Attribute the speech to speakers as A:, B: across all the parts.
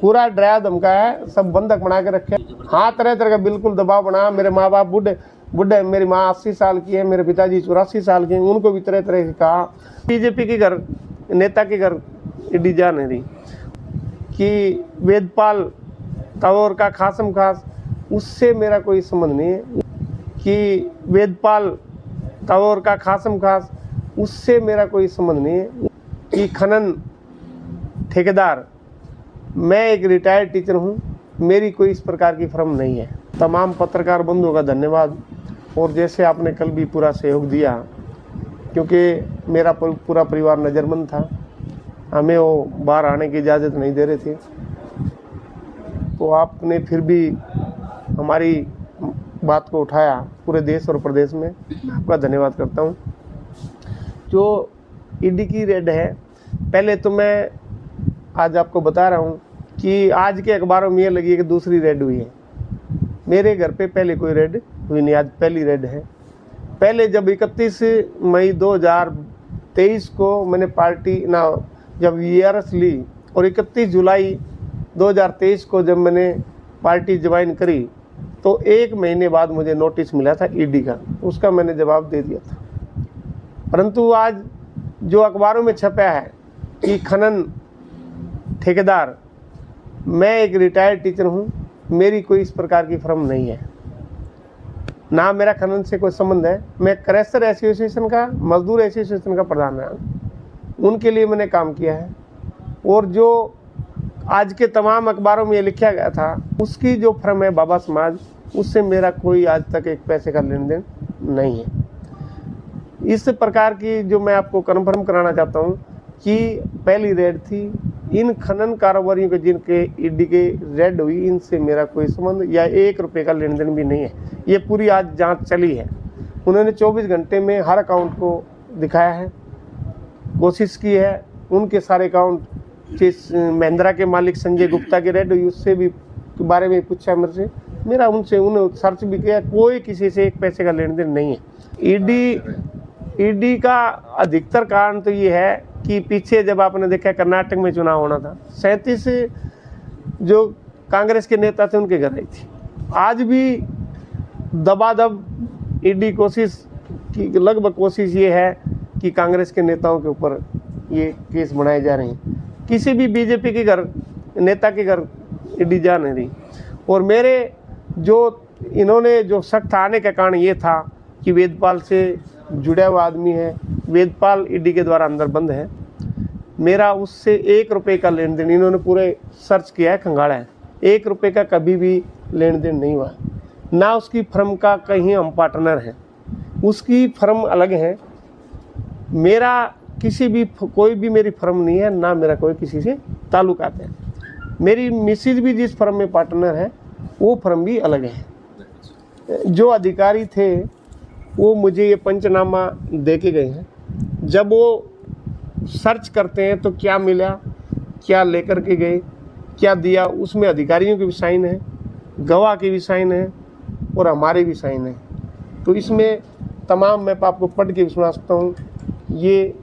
A: पूरा डराया धमकाया है, सब बंधक बना के रखे। हाँ, तरह तरह का बिल्कुल दबाव बना। मेरे माँ बाप बुढ़े, मेरी माँ 80 साल की है, मेरे पिताजी 84 साल के हैं, उनको भी तरह तरह से कहा। बीजेपी के घर, नेता के घर ईडी जा नहीं रही कि वेदपाल तंवर का खासम खास, उससे मेरा कोई संबंध नहीं है। कि वेदपाल तंवर का खासम खास, उससे मेरा कोई संबंध नहीं है। कि खनन ठेकेदार, मैं एक रिटायर्ड टीचर हूँ, मेरी कोई इस प्रकार की फर्म नहीं है। तमाम पत्रकार बंधुओं का धन्यवाद। और जैसे आपने कल भी पूरा सहयोग दिया, क्योंकि मेरा पूरा परिवार नज़रबंद था, हमें वो बाहर आने की इजाज़त नहीं दे रहे थे, तो आपने फिर भी हमारी बात को उठाया पूरे देश और प्रदेश में। आपका धन्यवाद करता हूँ। जो ईडी की रेड है, पहले तो मैं आज आपको बता रहा हूँ कि आज के अखबारों में ये लगी है कि दूसरी रेड हुई है। मेरे घर पे पहले कोई रेड हुई नहीं, आज पहली रेड है। पहले जब 31 मई 2023 को मैंने पार्टी जब वीआरएस ली, और 31 जुलाई 2023 को जब मैंने पार्टी ज्वाइन करी, तो 1 महीने बाद मुझे नोटिस मिला था ईडी का। उसका मैंने जवाब दे दिया था। परंतु आज जो अखबारों में छपा है कि खनन ठेकेदार, मैं एक रिटायर्ड टीचर हूँ, मेरी कोई इस प्रकार की फर्म नहीं है, ना मेरा खनन से कोई संबंध है। मैं क्रैशर एसोसिएशन का, मजदूर एसोसिएशन का प्रधान रहा, उनके लिए मैंने काम किया है। और जो आज के तमाम अखबारों में ये लिखा गया था, उसकी जो फर्म है बाबा समाज, उससे मेरा कोई आज तक एक पैसे का लेन देन नहीं है। इस प्रकार की जो मैं आपको कन्फर्म कराना चाहता हूँ कि पहली रेड थी, इन खनन कारोबारियों के जिनके ईडी के रेड हुई, इनसे मेरा कोई संबंध या 1 रुपये का लेन देन भी नहीं है। ये पूरी आज जांच चली है। उन्होंने 24 घंटे में हर अकाउंट को दिखाया है, कोशिश की है। उनके सारे अकाउंट, महिंद्रा के मालिक संजय गुप्ता की रेड हुई, उससे भी के बारे में पूछा मेरे से, मेरा उन्हें सर्च भी किया, कोई किसी से 1 पैसे का लेन देन नहीं है। ईडी का अधिकतर कारण तो ये है कि पीछे जब आपने देखा कर्नाटक में चुनाव होना था, 37 जो कांग्रेस के नेता थे उनके घर आई थी। आज भी दबादब ईडी कोशिश की, लगभग कोशिश ये है कि कांग्रेस के नेताओं के ऊपर ये केस बनाए जा रहे हैं। किसी भी बीजेपी के घर, नेता के घर ईडी जा नहीं रही। और मेरे इन्होंने जो सख्त आने का कारण ये था कि वेदपाल से जुड़ा हुआ आदमी है, वेदपाल ईडी के द्वारा अंदर बंद है। मेरा उससे 1 रुपये का लेन देन, इन्होंने पूरे सर्च किया है, खंगाड़ा है, 1 रुपये का कभी भी लेन देन नहीं हुआ। ना उसकी फर्म का कहीं हम पार्टनर हैं, उसकी फर्म अलग है। मेरा कोई भी मेरी फर्म नहीं है, ना मेरा कोई किसी से ताल्लुकात है। मेरी मिसिज भी जिस फर्म में पार्टनर है, वो फर्म भी अलग है। जो अधिकारी थे वो मुझे ये पंचनामा दे के गए हैं। जब वो सर्च करते हैं तो क्या मिला, क्या लेकर के गए, क्या दिया, उसमें अधिकारियों की भी साइन है, गवाह की भी साइन है और हमारे भी साइन है। तो इसमें तमाम मैं आपको पढ़ के भी सुना सकता हूँ। ये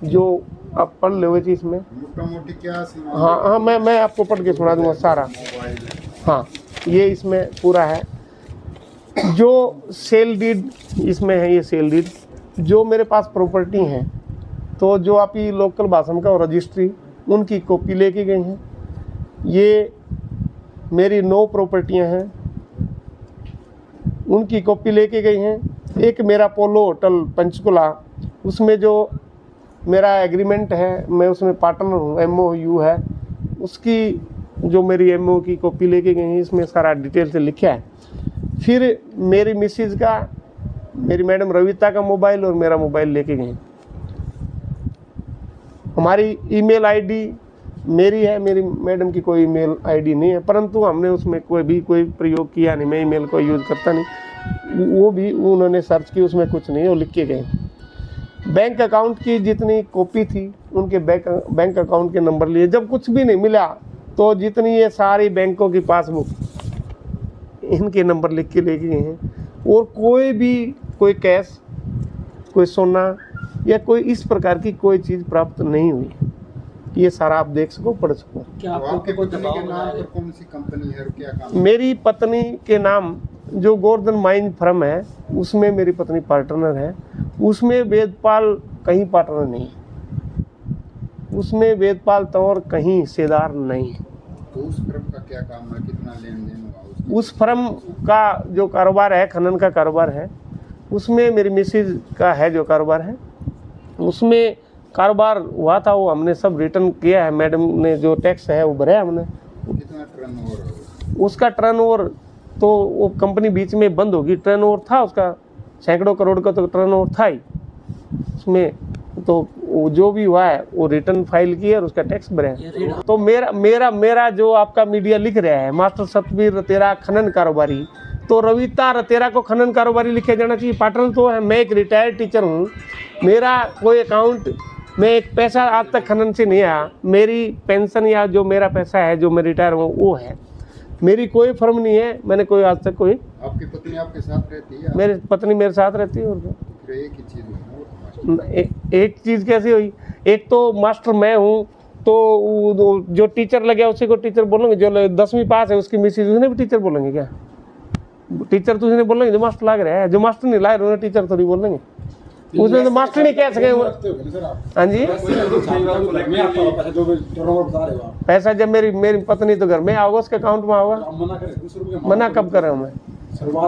A: जो आप पढ़ लोगे थी इसमें मोटी क्या, हाँ, मैं आपको पढ़ के सुना दूँगा सारा। हाँ, ये इसमें पूरा है। जो सेल डीड इसमें है, ये सेल डीड जो मेरे पास प्रॉपर्टी हैं, तो जो आपकी लोकल भाषा का और रजिस्ट्री, उनकी कॉपी लेके गए हैं। ये मेरी 9 प्रॉपर्टियां हैं, उनकी कॉपी लेके गई हैं। एक मेरा पोलो होटल पंचकुला, उसमें जो मेरा एग्रीमेंट है, मैं उसमें पार्टनर हूँ, MOU है, उसकी जो मेरी MOU की कॉपी लेके गई हैं। इसमें सारा डिटेल से लिखा है। फिर मेरी मिसिज का, मेरी मैडम रविता का मोबाइल और मेरा मोबाइल लेके गए। हमारी ईमेल आईडी मेरी है, मेरी मैडम की कोई ईमेल आईडी नहीं है, परंतु हमने उसमें कोई प्रयोग किया नहीं। मैं ईमेल को यूज़ करता नहीं, वो भी उन्होंने सर्च की, उसमें कुछ नहीं, वो लिख के गए। बैंक अकाउंट की जितनी कॉपी थी, उनके बैंक अकाउंट के नंबर लिए। जब कुछ भी नहीं मिला तो जितनी ये सारी बैंकों की पासबुक, इनके नंबर लिख के लेके गए हैं। और कोई कैश, कोई सोना या कोई इस प्रकार की कोई चीज़ प्राप्त नहीं हुई। ये सारा आप देख सको, पढ़ सको।
B: क्या आपके पत्नी के नाम पर कौन सी कंपनी है और क्या काम?
A: मेरी पत्नी के नाम जो गोवर्धन माइन फर्म है उसमें मेरी पत्नी पार्टनर है। उसमें वेदपाल कहीं पार्टनर नहीं, उसमें वेदपाल तौर कहीं हिस्सेदार नहीं।
B: तो उस फर्म का क्या काम है, कितना लेन देन हुआ?
A: उस फर्म का जो कारोबार है, खनन का कारोबार है, उसमें मेरी मिसेज का है जो कारोबार है, उसमें कारोबार हुआ था, वो हमने सब रिटर्न किया है। मैडम ने जो टैक्स है वो भरा हमने।
B: कितना टर्नओवर है? उसका
A: टर्नओवर तो वो कंपनी बीच में बंद होगी, टर्नओवर था उसका सैकड़ों करोड़ का तो टर्नओवर था ही उसमें। तो वो जो भी हुआ है वो रिटर्न फाइल की है और उसका टैक्स भरा है। तो मेरा जो आपका मीडिया लिख रहा है मास्टर सतवीर रतेरा खनन कारोबारी, तो रविता रतेरा को खनन कारोबारी लिखा जाना चाहिए। पार्टनर तो है, मैं एक रिटायर्ड टीचर हूँ, मेरा कोई अकाउंट में एक पैसा आज तक खनन से नहीं आया। मेरी पेंशन या जो मेरा पैसा है जो मैं रिटायर हूँ वो है, मेरी कोई फर्म नहीं है। मैंने कोई आज तक कोई।
B: आपकी पत्नी आपके साथ रहती है?
A: मेरी पत्नी मेरे साथ रहती है। और
B: फिर एक ही चीज़ हुई ना,
A: एक चीज़ कैसी हुई? एक तो मास्टर मैं हूँ, तो जो टीचर लगे उसी को टीचर बोलेंगे, जो 10वीं पास है उसकी मिसेज उसने भी टीचर बोलेंगे क्या? टीचर तो उसने बोलेंगे जो मास्टर लाग रहा है, जो मास्टर नहीं लाए उन्हें टीचर थोड़ी बोलेंगे। उसमें तो मास्टर नहीं कह सके। हाँ जी, पैसा जब मेरी पत्नी तो घर में आओगे उसके अकाउंट में आओगा। मना कब कर रहा हूँ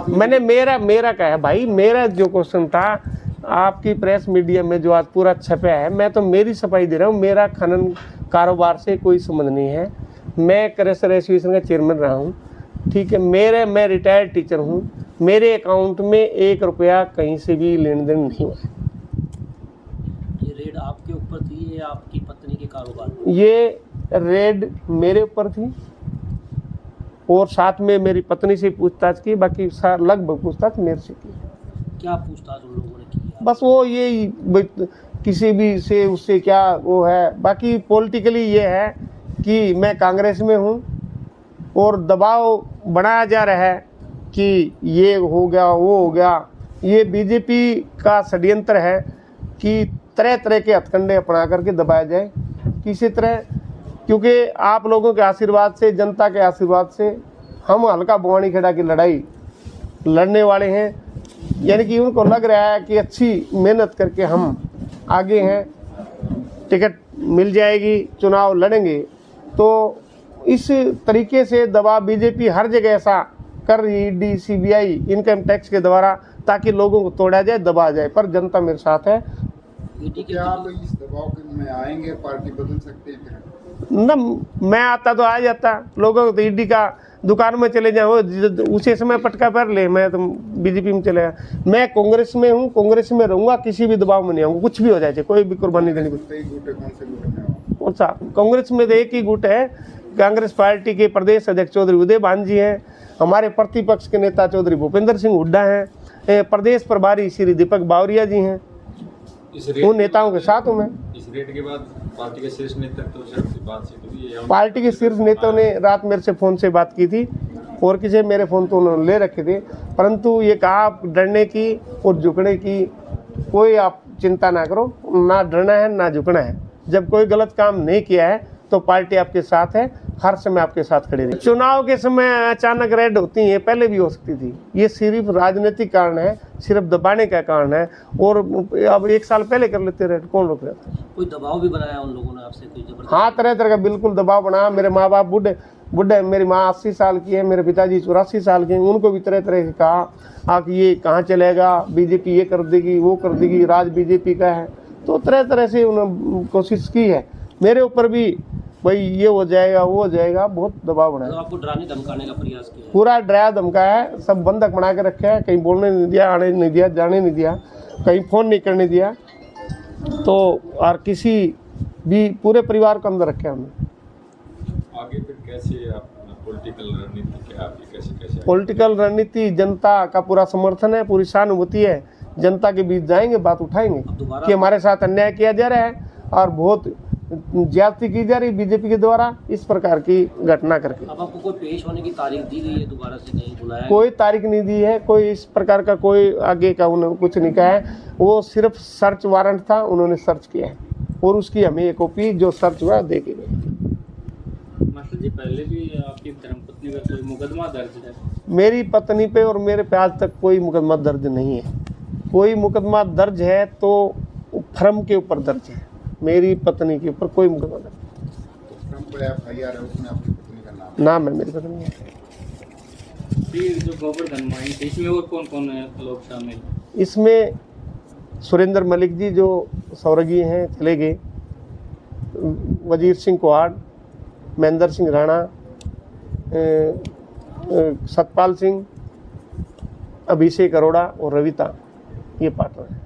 A: मैंने मेरा क्या है भाई, मेरा जो क्वेश्चन था आपकी प्रेस मीडिया में जो आज पूरा छपा है, मैं तो मेरी सफाई दे रहा हूँ। मेरा खनन कारोबार से कोई संबंध नहीं है। मैं क्रेशर एसोसिएशन का चेयरमैन रहा हूँ, ठीक है। मैं रिटायर्ड टीचर हूँ, मेरे अकाउंट में 1 रुपया कहीं से भी लेन देन नहीं हुआ।
C: ये रेड आपके ऊपर थी या आपकी पत्नी के कारोबार?
A: ये रेड मेरे ऊपर थी और साथ में मेरी पत्नी से पूछताछ की, बाकी लगभग पूछताछ मेरे से की।
C: क्या पूछताछ उन लोगों ने की?
A: बस वो ये किसी भी से उससे क्या वो है। बाकी पॉलिटिकली ये है कि मैं कांग्रेस में हूँ और दबाव बनाया जा रहा है कि ये हो गया वो हो गया। ये बीजेपी का षड्यंत्र है कि तरह तरह के हथकंडे अपना करके दबाया जाए किसी तरह, क्योंकि आप लोगों के आशीर्वाद से, जनता के आशीर्वाद से हम हल्का बवानी खेड़ा की लड़ाई लड़ने वाले हैं। यानी कि उनको लग रहा है कि अच्छी मेहनत करके हम आगे हैं, टिकट मिल जाएगी, चुनाव लड़ेंगे। तो इस तरीके से दबाव बीजेपी हर जगह ऐसा कर रही है, ईडी सीबीआई इनकम टैक्स के द्वारा, ताकि लोगों को तोड़ा जाए, दबाया जाए। पर जनता मेरे साथ है।
B: क्या आप इस दबाव में आएंगे? पार्टी बदल सकते हैं फिर?
A: न मैं आता तो आ जाता, लोगों को तो ईडी का दुकान में चले जाओ उसी समय पटका पर ले, मैं तो बीजेपी में चले गया। मैं कांग्रेस में हूँ, कांग्रेस में रहूँगा, किसी भी दबाव में नहीं आऊँगा। कुछ भी हो जाए, कोई भी कुर्बानी देनी पड़ती। कौन सा? कांग्रेस में तो एक ही गुट है। कांग्रेस पार्टी के प्रदेश अध्यक्ष चौधरी उदय भान जी हैं, हमारे प्रतिपक्ष के नेता चौधरी भूपेंद्र सिंह हुड्डा हैं, प्रदेश प्रभारी श्री दीपक बावरिया जी हैं। उन नेताओं के साथ हूँ मैं।
D: इस रेट के बाद पार्टी के शीर्ष नेतृत्व से बातचीत हुई है?
A: पार्टी के शीर्ष नेताओं ने रात मेरे से फ़ोन से बात की थी और किसी मेरे फ़ोन तो उन्होंने ले रखे थे, परंतु ये कहा आप डरने की और झुकने की कोई आप चिंता ना करो, ना डरना है ना झुकना है। जब कोई गलत काम नहीं किया है तो पार्टी आपके साथ है, हर समय आपके साथ खड़ी रही। चुनाव के समय अचानक रेड होती है, पहले भी हो सकती थी। ये सिर्फ राजनीतिक कारण है, सिर्फ दबाने का कारण है। और अब 1 साल पहले कर लेते रेड, कौन रोक रहा था?
C: कोई दबाव भी बनाया उन लोगों ने आपसे? कोई जबरदस्ती?
A: हाँ, तरह तरह का बिल्कुल दबाव बनाया। मेरे माँ बाप बुढ़े, मेरी माँ 80 साल की है, मेरे पिताजी 84 साल के हैं। उनको भी तरह तरह से कहा कि ये कहाँ चलेगा, बीजेपी ये कर देगी वो कर देगी, राज बीजेपी का है। तो तरह तरह से उन्होंने कोशिश की है मेरे ऊपर भी, भाई ये हो जाएगा वो हो जाएगा, बहुत दबाव बनाया।
C: तो आपको डराने धमकाने का प्रयास किया?
A: पूरा डराया धमकाया है, सब बंधक बना के रखे हैं, कहीं बोलने नहीं दिया, आने नहीं दिया, जाने नहीं दिया, कहीं फ़ोन नहीं करने दिया। तो और किसी भी पूरे परिवार को अंदर रखे हमने।
D: आगे फिर कैसे आप पॉलिटिकल रणनीति क्या आपकी कैसे?
A: पॉलिटिकल रणनीति, जनता का पूरा समर्थन है, पूरी सहानुभूति है। जनता के बीच जाएंगे, बात उठाएंगे कि हमारे साथ अन्याय किया जा रहा है और बहुत ज्यादती की जा रही बीजेपी के द्वारा, इस प्रकार की घटना करके।
C: अब आपको कोई पेश होने की तारीख दी गई है? दोबारा से नहीं बुलाया?
A: कोई तारीख नहीं दी है, कोई इस प्रकार का कोई आगे का उन्होंने कुछ नहीं कहा है। वो सिर्फ सर्च वारंट था, उन्होंने सर्च किया है। और उसकी हमें एक कॉपी जो सर्च हुआ दे के गए।
E: मास्टर जी, पहले भी आपकी धर्मपत्नी पर कोई मुकदमा दर्ज है?
A: मेरी पत्नी पे और मेरे पे आज तक कोई मुकदमा दर्ज नहीं है। कोई मुकदमा दर्ज है तो फर्म के ऊपर दर्ज है, मेरी पत्नी के ऊपर कोई मुकदमा दर्ज
B: फ्रम पर FIR है, उसमें आपकी पत्नी का नाम
A: नाम है मेरी पत्नी है।
E: फिर जो गोवर्धन माइन थी, इसमें और कौन कौन लोग शामिल?
A: इसमें सुरेंद्र मलिक जी जो स्वर्गीय हैं, चले गए, वजीर सिंह कुहाड़, महेंद्र सिंह राणा, सतपाल सिंह, अभिषेक अरोड़ा और रविता, ये पार्टनर हैं।